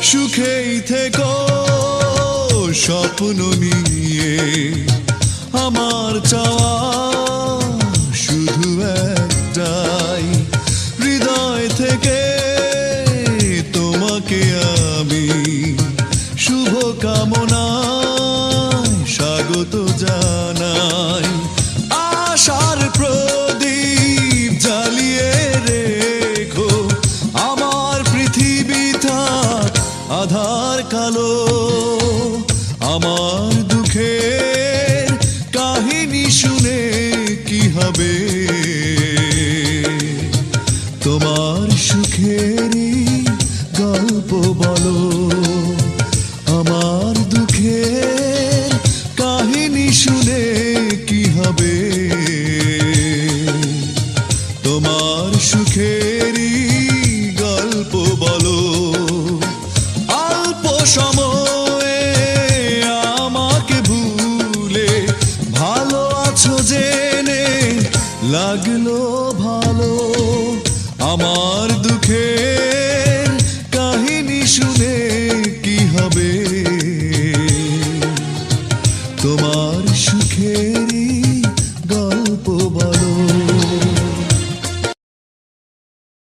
সুখেই থেকো স্বপ্ন নিয়ে, আমার চাওয়া শুধু একটাই, হৃদয় থেকে তোমাকে আমি শুভ কামনায় স্বাগত জানাই। আশার প্রদীপ জ্বালিয়ে রেখো, আমার পৃথিবী থাক আধার কালো। আমার দুঃখের কাহিনী শুনে কি হবে, তোমার সুখেরই গল্প বলো। আমার দুঃখের কাহিনী শুনে কি হবে, তোমার সুখেরই গল্প বলো। অল্প সময়ে আমাকে ভুলে ভালো আছো জেনে লাগলো ভালো। আমার দুঃখের কাহিনী শুনে কি হবে, তোমার সুখের